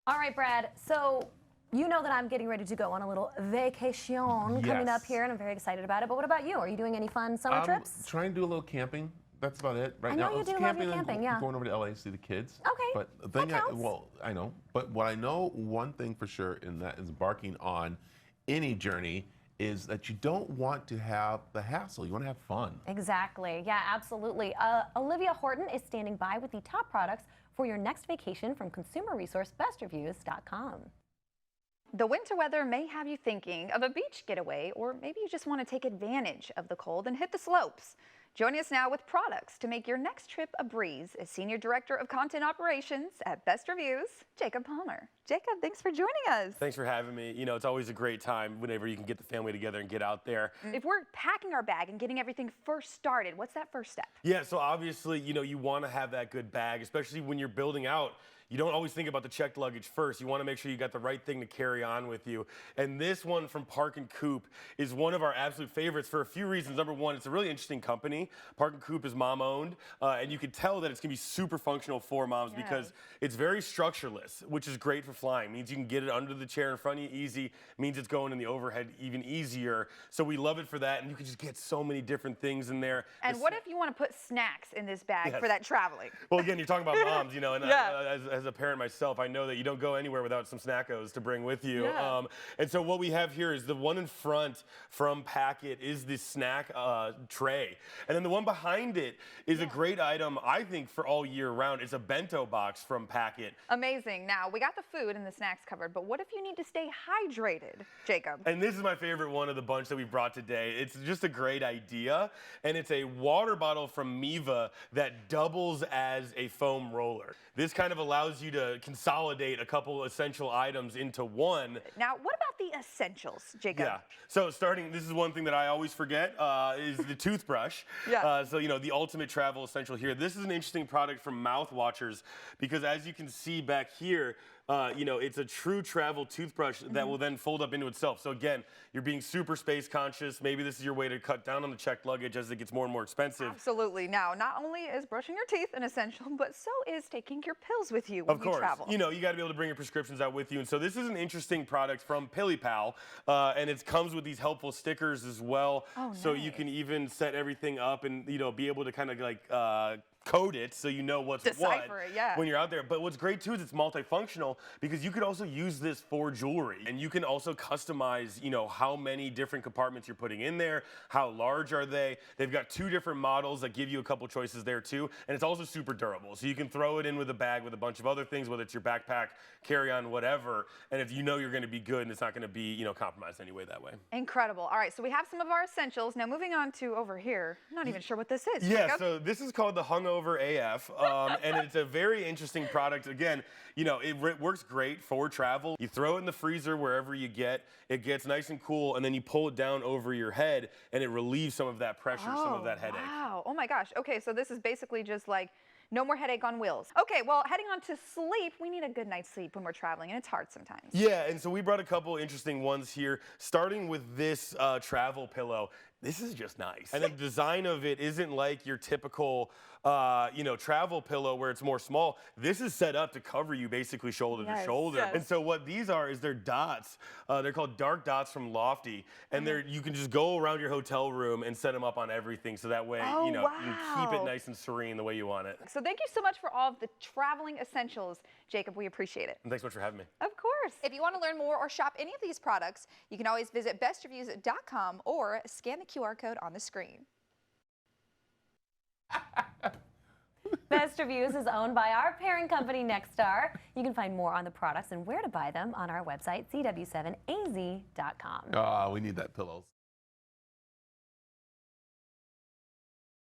All right, Brad. So you know that I'm getting ready to go on a little vacation coming up here, and I'm very excited about it. But what about you? Are you doing any fun summer trips? Trying to do a little camping. That's about it right I now. know you do love your camping, yeah. Going over to LA to see the kids. Okay, But the that thing, counts. well, I know. But what I know, one thing for sure, and that is embarking on any journey, is that you don't want to have the hassle. You want to have fun. Exactly. Yeah, absolutely. Olivia Horton is standing by with the top products for your next vacation from consumer resource bestreviews.com. The winter weather may have you thinking of a beach getaway, or maybe you just want to take advantage of the cold and hit the slopes. Joining us now with products to make your next trip a breeze is Senior Director of Content Operations at Best Reviews, Jacob Palmer. Jacob, thanks for joining us. Thanks for having me. You know, it's always a great time whenever you can get the family together and get out there. If we're packing our bag and getting everything first started, what's that first step? Yeah, so obviously, you know, you want to have that good bag, especially when you're building out. You don't always think about the checked luggage first. You want to make sure you got the right thing to carry on with you. And this one from Park & Coop is one of our absolute favorites for a few reasons. Number one, it's a really interesting company. Park & Coop is mom-owned, and you can tell that it's going to be super functional for moms because it's very structureless, which is great for flying. It means you can get it under the chair in front of you easy. It means it's going in the overhead even easier. So we love it for that, and you can just get so many different things in there. And what if you want to put snacks in this bag for that traveling? Well, again, you're talking about moms, you know, and as a parent myself, I know that you don't go anywhere without some snackos to bring with you. And so what we have here is the one in front from Packet is this snack tray. And then the one behind it is a great item, I think, for all year round. It's a bento box from Packet. Amazing. Now, we got the food and the snacks covered, but what if you need to stay hydrated, Jacob? And this is my favorite one of the bunch that we brought today. It's just a great idea. And it's a water bottle from Miva that doubles as a foam roller. This kind of allows you to consolidate a couple essential items into one. Now, what about the essentials, Jacob? Yeah. So this is one thing that I always forget, is the toothbrush. So, you know, the ultimate travel essential here. This is an interesting product from Mouth Watchers because as you can see back here, you know, it's a true travel toothbrush that will then fold up into itself. So again, you're being super space conscious. Maybe this is your way to cut down on the checked luggage as it gets more and more expensive. Absolutely. Now, not only is brushing your teeth an essential, but so is taking your pills with you when you travel. You know, you got to be able to bring your prescriptions out with you. And so this is an interesting product from PillyPal, and it comes with these helpful stickers as well. So you can even set everything up and, you know, be able to kind of like code it so you know what's Decipher it, when you're out there. But what's great too is it's multifunctional because you could also use this for jewelry, and you can also customize, you know, how many different compartments you're putting in there, how large are they. They've got 2 different models that give you a couple choices there too, and it's also super durable. So you can throw it in with a bag with a bunch of other things, whether it's your backpack, carry-on, whatever, and if you know you're going to be good and it's not going to be, you know, compromised anyway that way. Incredible. All right, so we have some of our essentials. Now moving on to over here. I'm not even sure what this is. Yeah, Jacob. so this is called the Hungover AF, and it's a very interesting product. Again, you know, it works great for travel. You throw it in the freezer wherever you get. It gets nice and cool, and then you pull it down over your head, and it relieves some of that pressure, some of that headache. Wow. Oh my gosh. Okay, so this is basically just like no more headache on wheels. Okay, well, heading on to sleep, we need a good night's sleep when we're traveling, and it's hard sometimes. Yeah, and so we brought a couple interesting ones here, starting with this travel pillow. This is just nice. And the design of it isn't like your typical, you know, travel pillow where it's more small. This is set up to cover you basically shoulder to shoulder. And so what these are is they're dots. They're called dark dots from Lofty. And you can just go around your hotel room and set them up on everything. So that way, you know, you keep it nice and serene the way you want it. So thank you so much for all of the traveling essentials, Jacob. We appreciate it. And thanks so much for having me. Of course. If you want to learn more or shop any of these products, you can always visit bestreviews.com or scan the QR code on the screen. Best Reviews is owned by our parent company, Nexstar. You can find more on the products and where to buy them on our website, cw7az.com. We need that pillows.